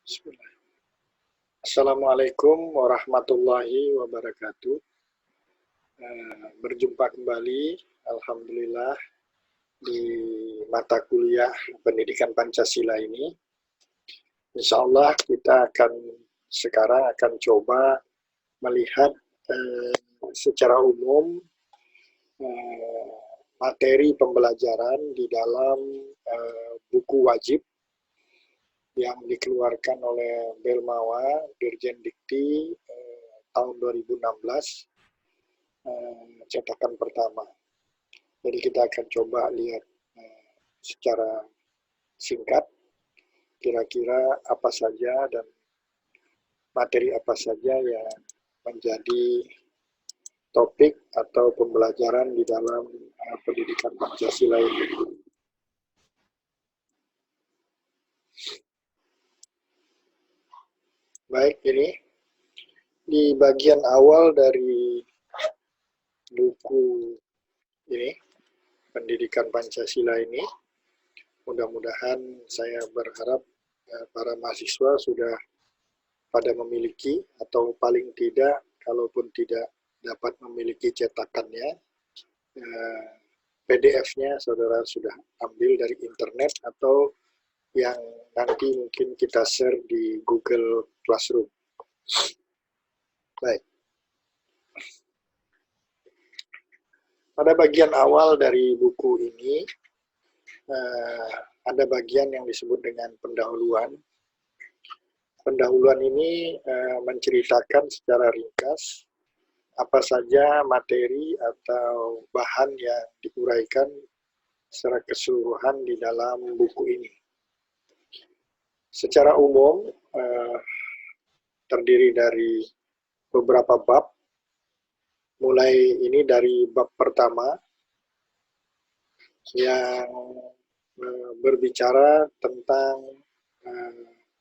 Bismillah. Assalamualaikum warahmatullahi wabarakatuh. Berjumpa kembali, Alhamdulillah, di mata kuliah pendidikan Pancasila ini. Insya Allah kita sekarang akan coba melihat secara umum materi pembelajaran di dalam buku wajib yang dikeluarkan oleh Belmawa, Dirjen Dikti, tahun 2016, cetakan pertama. Jadi kita akan coba lihat secara singkat, kira-kira apa saja dan materi apa saja yang menjadi topik atau pembelajaran di dalam pendidikan Pancasila ini. Baik, ini di bagian awal dari buku ini, pendidikan Pancasila ini, mudah-mudahan saya berharap para mahasiswa sudah pada memiliki, atau paling tidak, kalaupun tidak dapat memiliki cetakannya, PDF-nya saudara sudah ambil dari internet atau yang nanti mungkin kita share di Google Classroom. Baik. Pada bagian awal dari buku ini, ada bagian yang disebut dengan pendahuluan. Pendahuluan ini menceritakan secara ringkas apa saja materi atau bahan yang diuraikan secara keseluruhan di dalam buku ini. Secara umum, terdiri dari beberapa bab, mulai ini dari bab pertama yang berbicara tentang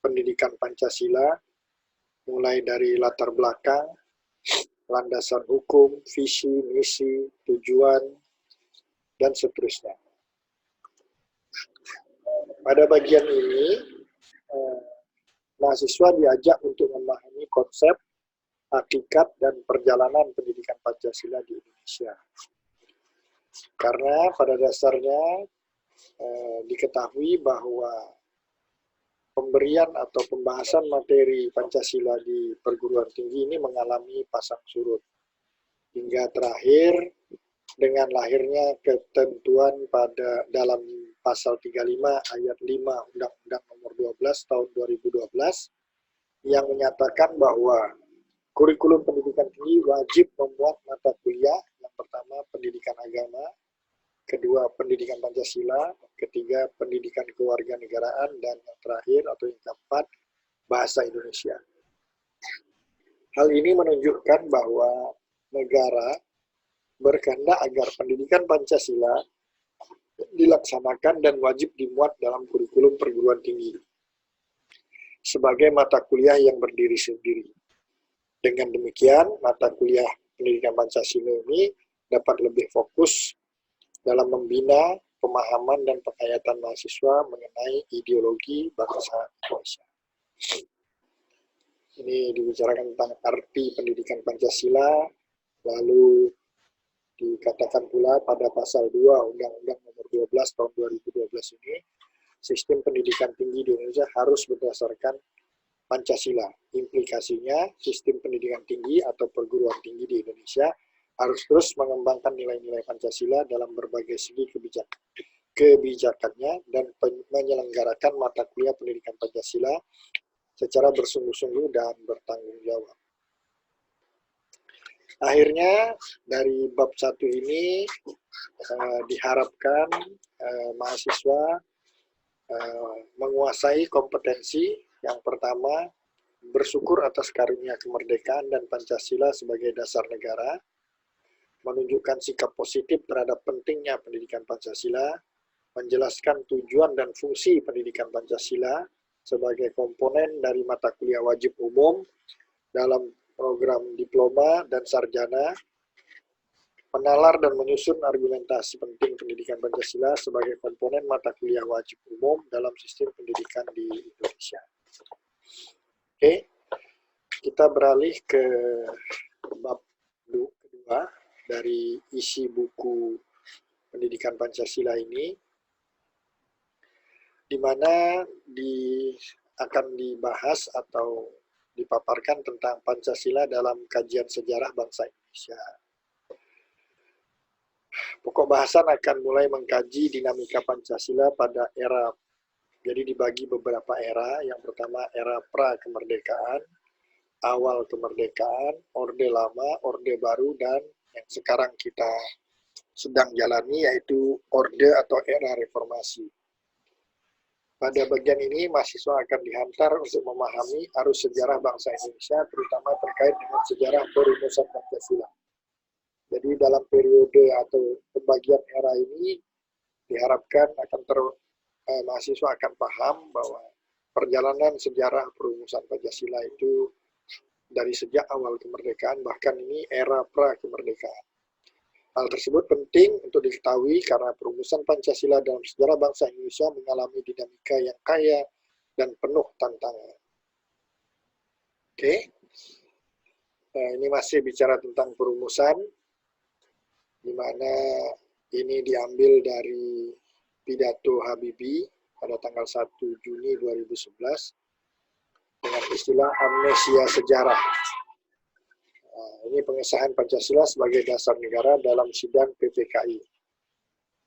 pendidikan Pancasila, mulai dari latar belakang, landasan hukum, visi, misi, tujuan, dan seterusnya. Pada bagian ini, mahasiswa diajak untuk memahami konsep, hakikat, dan perjalanan pendidikan Pancasila di Indonesia. Karena pada dasarnya diketahui bahwa pemberian atau pembahasan materi Pancasila di perguruan tinggi ini mengalami pasang surut. Hingga terakhir dengan lahirnya ketentuan pada dalam pasal 35 ayat 5 Undang-Undang Nomor 12 tahun 2012 yang menyatakan bahwa kurikulum pendidikan tinggi wajib memuat mata kuliah yang pertama pendidikan agama, kedua pendidikan Pancasila, ketiga pendidikan kewarganegaraan, dan yang terakhir atau yang keempat bahasa Indonesia. Hal ini menunjukkan bahwa negara berkehendak agar pendidikan Pancasila dilaksanakan dan wajib dimuat dalam kurikulum perguruan tinggi sebagai mata kuliah yang berdiri sendiri. Dengan demikian, mata kuliah pendidikan Pancasila ini dapat lebih fokus dalam membina pemahaman dan penghayatan mahasiswa mengenai ideologi bangsa Indonesia. Ini dibicarakan tentang arti pendidikan Pancasila, lalu dikatakan pula pada pasal 2 Undang-Undang Nomor 12 tahun 2012 ini, sistem pendidikan tinggi di Indonesia harus berdasarkan Pancasila. Implikasinya, sistem pendidikan tinggi atau perguruan tinggi di Indonesia harus terus mengembangkan nilai-nilai Pancasila dalam berbagai segi kebijakannya dan menyelenggarakan mata kuliah pendidikan Pancasila secara bersungguh-sungguh dan bertanggung jawab. Akhirnya dari bab 1 ini diharapkan mahasiswa menguasai kompetensi yang pertama, bersyukur atas karunia kemerdekaan dan Pancasila sebagai dasar negara, menunjukkan sikap positif terhadap pentingnya pendidikan Pancasila, menjelaskan tujuan dan fungsi pendidikan Pancasila sebagai komponen dari mata kuliah wajib umum dalam program diploma dan sarjana, menalar dan menyusun argumentasi penting pendidikan Pancasila sebagai komponen mata kuliah wajib umum dalam sistem pendidikan di Indonesia. Oke, kita beralih ke bab kedua dari isi buku pendidikan Pancasila ini, di mana akan dibahas atau dipaparkan tentang Pancasila dalam kajian sejarah bangsa Indonesia. Pokok bahasan akan mulai mengkaji dinamika Pancasila pada era, jadi dibagi beberapa era. Yang pertama era pra-kemerdekaan, awal kemerdekaan, Orde Lama, Orde Baru, dan yang sekarang kita sedang jalani yaitu Orde atau era Reformasi. Pada bagian ini, mahasiswa akan dihantar untuk memahami arus sejarah bangsa Indonesia, terutama terkait dengan sejarah perumusan Pancasila. Jadi dalam periode atau pembagian era ini, diharapkan mahasiswa akan paham bahwa perjalanan sejarah perumusan Pancasila itu dari sejak awal kemerdekaan, bahkan ini era pra-kemerdekaan. Hal tersebut penting untuk diketahui karena perumusan Pancasila dalam sejarah bangsa Indonesia mengalami dinamika yang kaya dan penuh tantangan. Oke, ini masih bicara tentang perumusan, di mana ini diambil dari pidato Habibie pada tanggal 1 Juni 2011 dengan istilah amnesia sejarah. Ini pengesahan Pancasila sebagai dasar negara dalam sidang PPKI.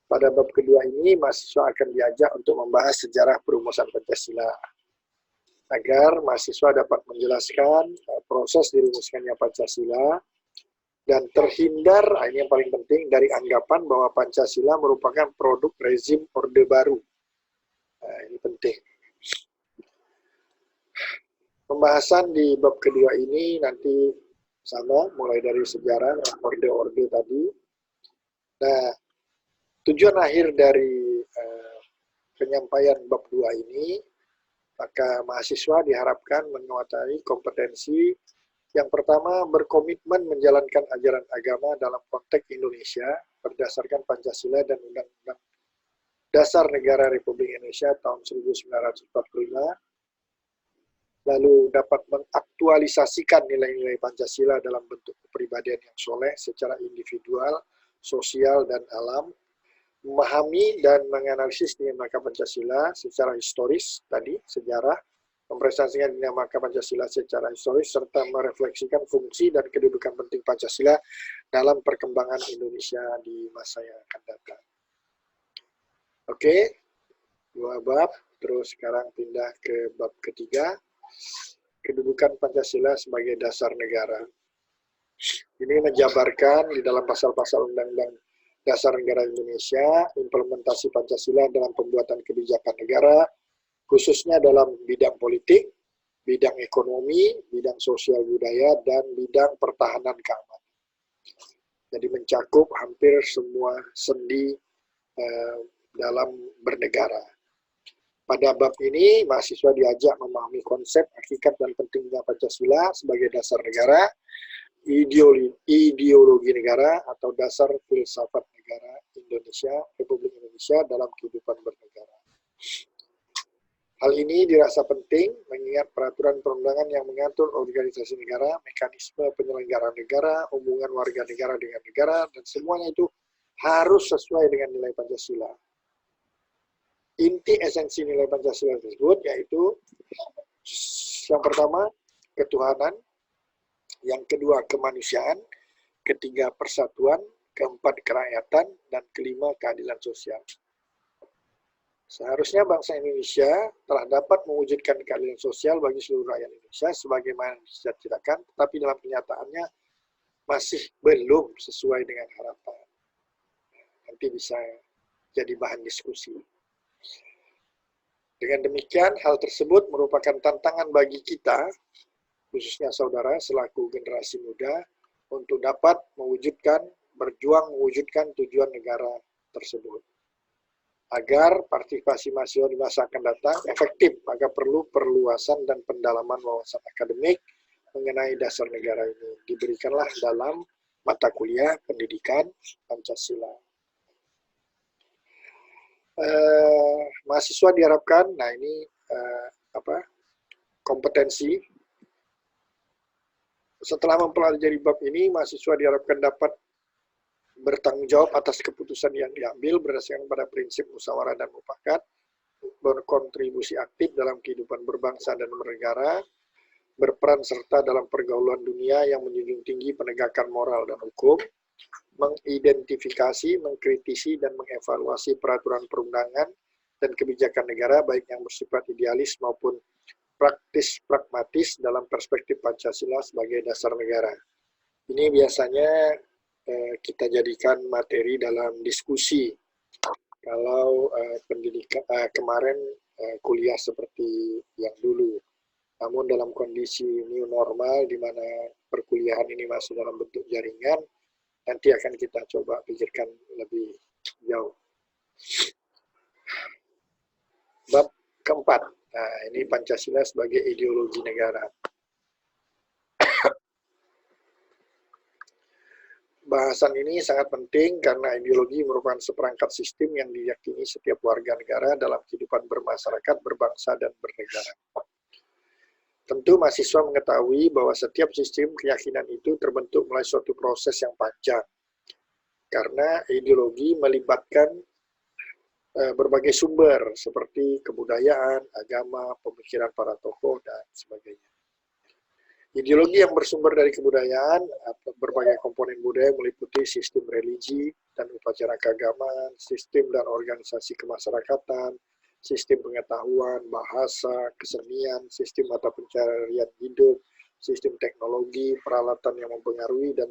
Pada bab kedua ini, mahasiswa akan diajak untuk membahas sejarah perumusan Pancasila, agar mahasiswa dapat menjelaskan proses dirumuskannya Pancasila, dan terhindar, ini yang paling penting, dari anggapan bahwa Pancasila merupakan produk rezim Orde Baru. Ini penting. Pembahasan di bab kedua ini nanti sama, mulai dari sejarah orde-orde tadi. Nah, tujuan akhir dari penyampaian bab 2 ini, maka mahasiswa diharapkan menguasai kompetensi yang pertama, berkomitmen menjalankan ajaran agama dalam konteks Indonesia berdasarkan Pancasila dan Undang-Undang Dasar Negara Republik Indonesia tahun 1945, lalu dapat mengaktualisasikan nilai-nilai Pancasila dalam bentuk kepribadian yang soleh secara individual, sosial, dan alam, memahami dan menganalisis dinamika Pancasila secara historis, tadi sejarah, mempresentasikan dinamika Pancasila secara historis, serta merefleksikan fungsi dan kedudukan penting Pancasila dalam perkembangan Indonesia di masa yang akan datang. Oke, 2 bab, terus sekarang pindah ke bab ketiga, kedudukan Pancasila sebagai dasar negara. Ini menjabarkan di dalam pasal-pasal Undang-Undang Dasar Negara Indonesia, implementasi Pancasila dalam pembuatan kebijakan negara, khususnya dalam bidang politik, bidang ekonomi, bidang sosial budaya, dan bidang pertahanan keamanan. Jadi mencakup hampir semua sendi dalam bernegara. Pada bab ini, mahasiswa diajak memahami konsep, hakikat, dan pentingnya Pancasila sebagai dasar negara, ideologi negara, atau dasar filsafat negara Indonesia, Republik Indonesia dalam kehidupan bernegara. Hal ini dirasa penting mengingat peraturan perundangan yang mengatur organisasi negara, mekanisme penyelenggaraan negara, hubungan warga negara dengan negara, dan semuanya itu harus sesuai dengan nilai Pancasila. Inti esensi nilai Pancasila tersebut yaitu yang pertama ketuhanan, yang kedua kemanusiaan, ketiga persatuan, keempat kerakyatan, dan kelima keadilan sosial. Seharusnya bangsa Indonesia telah dapat mewujudkan keadilan sosial bagi seluruh rakyat Indonesia sebagaimana dicita-citakan, tetapi dalam kenyataannya masih belum sesuai dengan harapan. Nanti bisa jadi bahan diskusi. Dengan demikian, hal tersebut merupakan tantangan bagi kita, khususnya saudara selaku generasi muda, untuk dapat berjuang mewujudkan tujuan negara tersebut. Agar partisipasi mahasiswa di masa akan datang efektif, maka perlu perluasan dan pendalaman wawasan akademik mengenai dasar negara ini. Diberikanlah dalam mata kuliah pendidikan Pancasila. Mahasiswa diharapkan, nah ini kompetensi Setelah mempelajari bab ini, mahasiswa diharapkan dapat bertanggung jawab atas keputusan yang diambil berdasarkan pada prinsip musyawarah dan mufakat, berkontribusi aktif dalam kehidupan berbangsa dan bernegara, berperan serta dalam pergaulan dunia yang menjunjung tinggi penegakan moral dan hukum, mengidentifikasi, mengkritisi, dan mengevaluasi peraturan perundangan dan kebijakan negara baik yang bersifat idealis maupun praktis pragmatis dalam perspektif Pancasila sebagai dasar negara. Ini biasanya kita jadikan materi dalam diskusi. Kalau pendidikan kemarin kuliah seperti yang dulu. Namun dalam kondisi new normal di mana perkuliahan ini masih dalam bentuk jaringan, nanti akan kita coba pikirkan lebih jauh. Bab keempat. Nah, ini Pancasila sebagai ideologi negara. Bahasan ini sangat penting karena ideologi merupakan seperangkat sistem yang diyakini setiap warga negara dalam kehidupan bermasyarakat, berbangsa, dan bernegara. Tentu mahasiswa mengetahui bahwa setiap sistem keyakinan itu terbentuk melalui suatu proses yang panjang. Karena ideologi melibatkan berbagai sumber seperti kebudayaan, agama, pemikiran para tokoh, dan sebagainya. Ideologi yang bersumber dari kebudayaan atau berbagai komponen budaya meliputi sistem religi dan upacara keagamaan, sistem dan organisasi kemasyarakatan, sistem pengetahuan, bahasa, kesenian, sistem mata pencarian hidup, sistem teknologi, peralatan yang mempengaruhi dan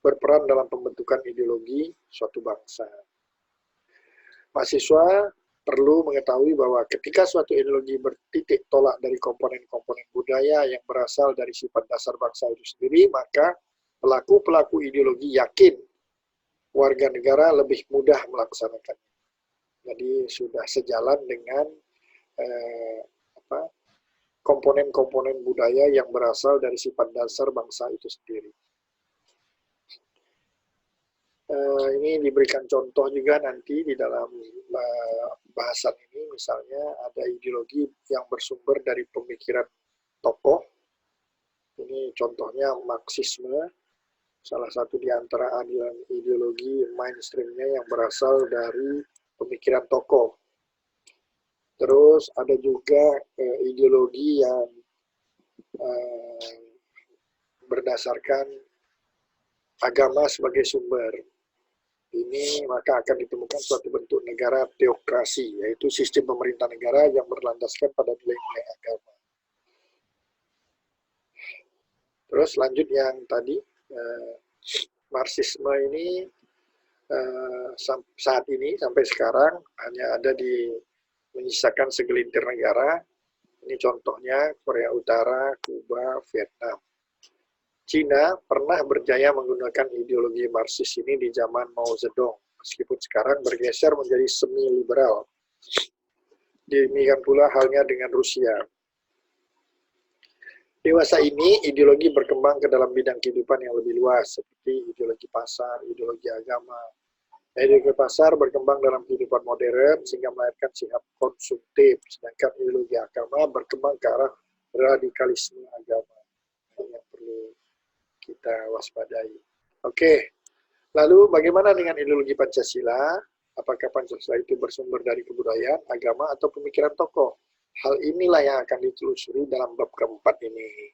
berperan dalam pembentukan ideologi suatu bangsa. Mahasiswa perlu mengetahui bahwa ketika suatu ideologi bertitik tolak dari komponen-komponen budaya yang berasal dari sifat dasar bangsa itu sendiri, maka pelaku-pelaku ideologi yakin warga negara lebih mudah melaksanakannya. Jadi sudah sejalan dengan komponen-komponen budaya yang berasal dari sifat dasar bangsa itu sendiri. Ini diberikan contoh juga nanti di dalam bahasan ini, misalnya ada ideologi yang bersumber dari pemikiran tokoh. Ini contohnya Marxisme, salah satu di antara ideologi mainstreamnya yang berasal dari pemikiran tokoh. Terus ada juga ideologi yang berdasarkan agama sebagai sumber. Ini maka akan ditemukan suatu bentuk negara teokrasi, yaitu sistem pemerintah negara yang berlandaskan pada nilai-nilai agama. Terus lanjut yang tadi, Marxisme ini saat ini sampai sekarang hanya ada di menyisakan segelintir negara. Ini contohnya Korea Utara, Kuba, Vietnam. Cina pernah berjaya menggunakan ideologi Marxis ini di zaman Mao Zedong, meskipun sekarang bergeser menjadi semi-liberal. Demikian pula halnya dengan Rusia. Dewasa ini, ideologi berkembang ke dalam bidang kehidupan yang lebih luas, seperti ideologi pasar, ideologi agama. Ideologi pasar berkembang dalam kehidupan modern, sehingga melahirkan sikap konsumtif, sedangkan ideologi agama berkembang ke arah radikalisme agama. Yang perlu kita waspadai. Oke, lalu bagaimana dengan ideologi Pancasila? Apakah Pancasila itu bersumber dari kebudayaan, agama, atau pemikiran tokoh? Hal inilah yang akan ditelusuri dalam bab keempat ini.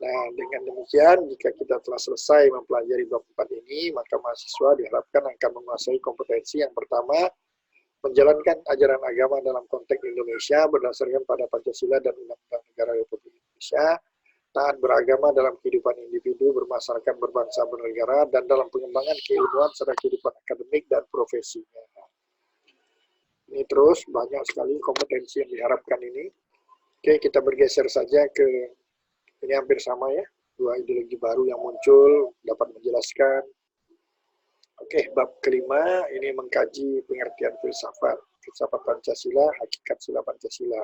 Nah, dengan demikian, jika kita telah selesai mempelajari bab 4 ini, maka mahasiswa diharapkan akan menguasai kompetensi yang pertama, menjalankan ajaran agama dalam konteks Indonesia berdasarkan pada Pancasila dan Undang-Undang Negara Republik Indonesia, taat beragama dalam kehidupan individu, bermasyarakat, berbangsa, bernegara, dan dalam pengembangan keilmuan serta kehidupan akademik dan profesinya. Ini terus banyak sekali kompetensi yang diharapkan ini. Oke, kita bergeser saja ke, ini hampir sama ya, dua ideologi baru yang muncul, dapat menjelaskan. Oke, bab kelima, ini mengkaji pengertian filsafat Pancasila, hakikat sila Pancasila.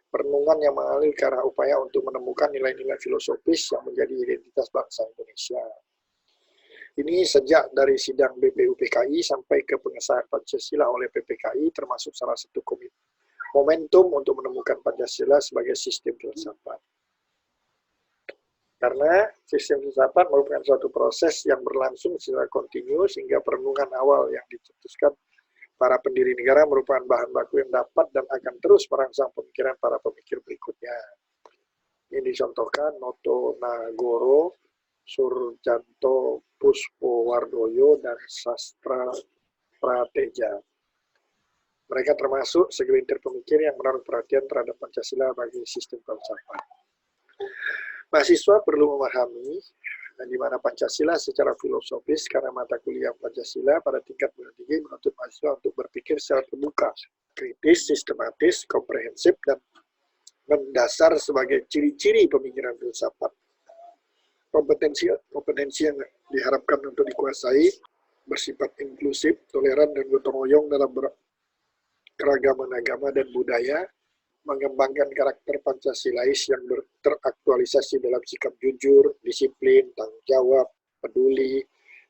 Perenungan yang mengalir ke arah upaya untuk menemukan nilai-nilai filosofis yang menjadi identitas bangsa Indonesia. Ini sejak dari sidang BPUPKI sampai ke pengesahan Pancasila oleh PPKI, termasuk salah satu momentum untuk menemukan Pancasila sebagai sistem filsafat. Karena sistem filsafat merupakan suatu proses yang berlangsung secara kontinu sehingga perenungan awal yang dicetuskan para pendiri negara merupakan bahan baku yang dapat dan akan terus merangsang pemikiran para pemikir berikutnya. Ini dicontohkan Noto Nagoro, Surjanto Puspowardoyo, dan Sastra Prateja. Mereka termasuk segelintir pemikir yang menaruh perhatian terhadap Pancasila bagi sistem filsafat. Mahasiswa perlu memahami di mana Pancasila secara filosofis karena mata kuliah Pancasila pada tingkat perguruan tinggi menuntut mahasiswa untuk berpikir secara terbuka, kritis, sistematis, komprehensif, dan mendasar sebagai ciri-ciri pemikiran filsafat. Kompetensi yang diharapkan untuk dikuasai bersifat inklusif, toleran, dan gotong royong dalam keragaman agama dan budaya, mengembangkan karakter Pancasilais yang teraktualisasi dalam sikap jujur, disiplin, tanggung jawab, peduli,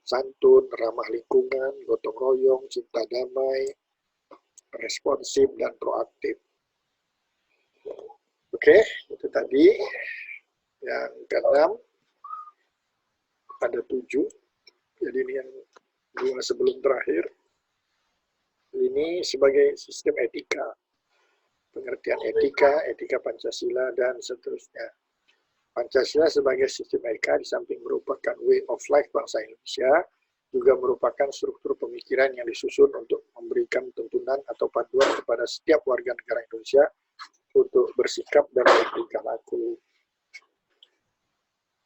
santun, ramah lingkungan, gotong royong, cinta damai, responsif, dan proaktif. Oke, itu tadi. Yang keenam, ada 7. Jadi ini yang 2 sebelum terakhir. Ini sebagai sistem etika. Pengertian etika, etika Pancasila, dan seterusnya. Pancasila sebagai sistem etika di samping merupakan way of life bangsa Indonesia, juga merupakan struktur pemikiran yang disusun untuk memberikan tuntunan atau panduan kepada setiap warga negara Indonesia untuk bersikap dan bertingkah laku.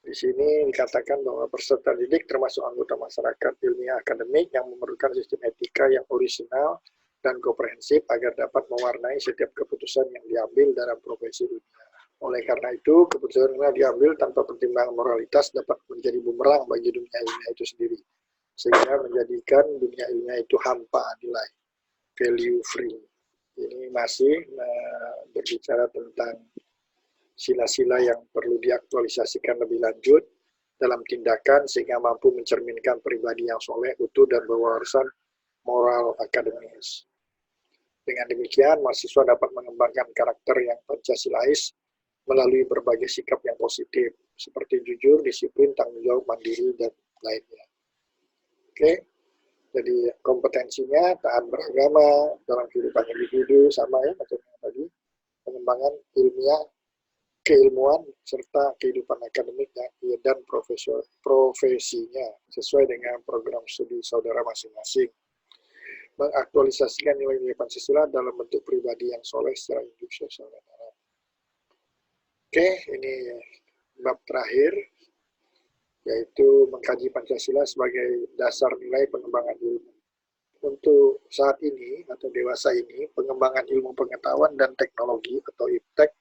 Di sini dikatakan bahwa peserta didik termasuk anggota masyarakat ilmiah akademik yang memerlukan sistem etika yang orisinal dan komprehensif agar dapat mewarnai setiap keputusan yang diambil dalam profesi ilmiah. Oleh karena itu, keputusan yang diambil tanpa pertimbangan moralitas dapat menjadi bumerang bagi dunia ilmiah itu sendiri, sehingga menjadikan dunia ilmiah itu hampa nilai, value free. Ini masih berbicara tentang sila-sila yang perlu diaktualisasikan lebih lanjut dalam tindakan sehingga mampu mencerminkan pribadi yang soleh, utuh, dan berwawasan moral akademis. Dengan demikian, mahasiswa dapat mengembangkan karakter yang Pancasilais melalui berbagai sikap yang positif, seperti jujur, disiplin, tanggung jawab, mandiri, dan lainnya. Oke, jadi kompetensinya taat beragama dalam kehidupan individu, sama ya macam yang tadi, pengembangan ilmiah, keilmuan, serta kehidupan akademiknya dan profesinya sesuai dengan program studi saudara masing-masing. Mengaktualisasikan nilai-nilai Pancasila dalam bentuk pribadi yang soleh secara hidup sosial dan moral. Oke, ini bab terakhir, yaitu mengkaji Pancasila sebagai dasar nilai pengembangan ilmu. Untuk saat ini atau dewasa ini, pengembangan ilmu pengetahuan dan teknologi atau iptek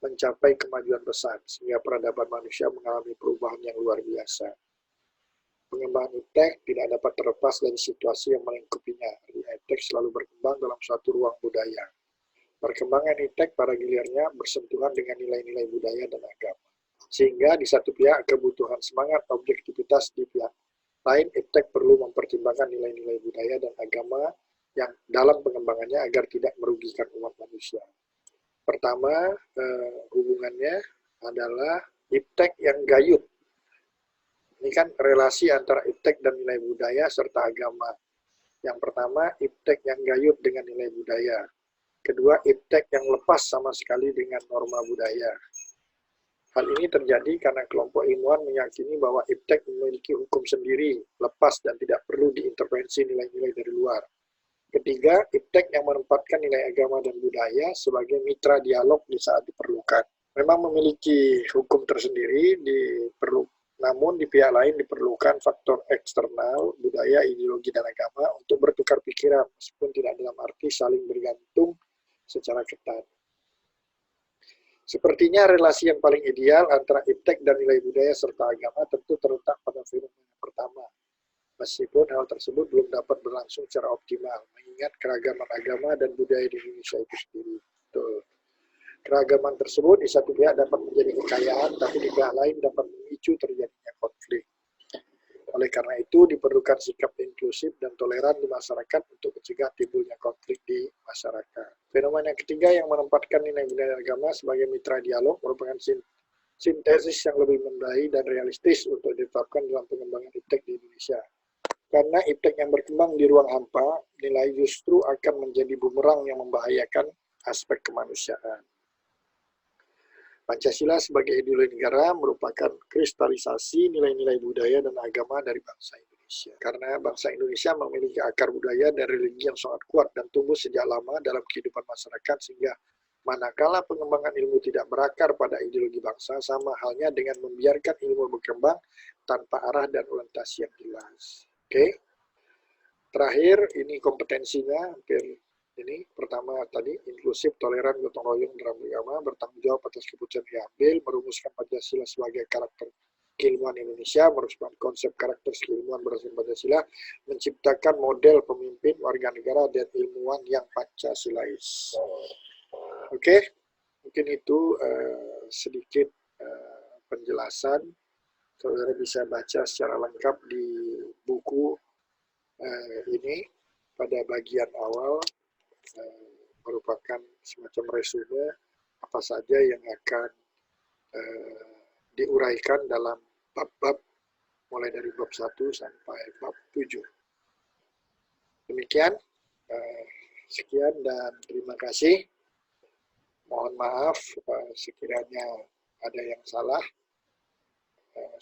mencapai kemajuan besar sehingga peradaban manusia mengalami perubahan yang luar biasa. Pengembangan iptek tidak dapat terlepas dari situasi yang melingkupinya. Iptek selalu berkembang dalam suatu ruang budaya. Perkembangan iptek pada gilirannya bersentuhan dengan nilai-nilai budaya dan agama. Sehingga di satu pihak kebutuhan semangat objektivitas, di pihak lain iptek perlu mempertimbangkan nilai-nilai budaya dan agama yang dalam pengembangannya agar tidak merugikan umat manusia. Pertama, hubungannya adalah iptek yang gayut. Ini kan relasi antara iptek dan nilai budaya serta agama. Yang pertama, iptek yang gayut dengan nilai budaya. Kedua, iptek yang lepas sama sekali dengan norma budaya. Hal ini terjadi karena kelompok ilmuwan meyakini bahwa iptek memiliki hukum sendiri, lepas dan tidak perlu diintervensi nilai-nilai dari luar. Ketiga, iptek yang menempatkan nilai agama dan budaya sebagai mitra dialog di saat diperlukan. Memang memiliki hukum tersendiri, namun di pihak lain diperlukan faktor eksternal, budaya, ideologi, dan agama untuk bertukar pikiran, meskipun tidak dalam arti saling bergantung secara ketat. Sepertinya relasi yang paling ideal antara iptek dan nilai budaya serta agama tentu terletak pada fenomena pertama. Meskipun hal tersebut belum dapat berlangsung secara optimal, mengingat keragaman agama dan budaya di Indonesia itu sendiri. Betul. Keragaman tersebut di satu pihak dapat menjadi kekayaan, tapi di pihak lain dapat memicu terjadinya konflik. Oleh karena itu, diperlukan sikap inklusif dan toleran di masyarakat untuk mencegah timbulnya konflik di masyarakat. Fenomena ketiga yang menempatkan nilai budaya agama sebagai mitra dialog merupakan sintesis yang lebih memadai dan realistis untuk ditetapkan dalam pengembangan iptek di Indonesia. Karena iptek yang berkembang di ruang hampa, nilai justru akan menjadi bumerang yang membahayakan aspek kemanusiaan. Pancasila sebagai ideologi negara merupakan kristalisasi nilai-nilai budaya dan agama dari bangsa Indonesia. Karena bangsa Indonesia memiliki akar budaya dan religi yang sangat kuat dan tumbuh sejak lama dalam kehidupan masyarakat, sehingga manakala pengembangan ilmu tidak berakar pada ideologi bangsa, sama halnya dengan membiarkan ilmu berkembang tanpa arah dan orientasi yang jelas. Oke. Terakhir, ini kompetensinya hampir ini. Pertama tadi, inklusif, toleran, gotong royong dalam beragama, bertanggung jawab atas keputusan yang diambil, merumuskan Pancasila sebagai karakter keilmuan Indonesia, merumuskan konsep karakter keilmuan berdasarkan Pancasila, menciptakan model pemimpin, warga negara, dan ilmuwan yang Pancasilais. Oke, mungkin itu sedikit penjelasan. Saudara bisa baca secara lengkap di buku ini. Pada bagian awal merupakan semacam resume apa saja yang akan diuraikan dalam bab-bab mulai dari bab 1 sampai bab 7. Demikian, sekian dan terima kasih. Mohon maaf sekiranya ada yang salah.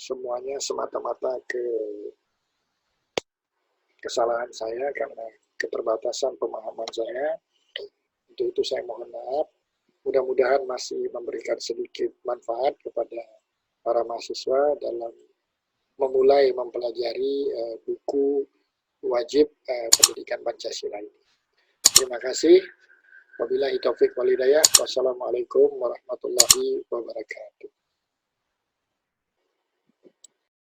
Semuanya semata-mata kesalahan saya karena keterbatasan pemahaman saya. Untuk itu saya mohon maaf. Mudah-mudahan masih memberikan sedikit manfaat kepada para mahasiswa dalam memulai mempelajari buku wajib pendidikan Pancasila ini. Terima kasih. Wabillahi taufiq wal hidayah. Wassalamualaikum warahmatullahi wabarakatuh.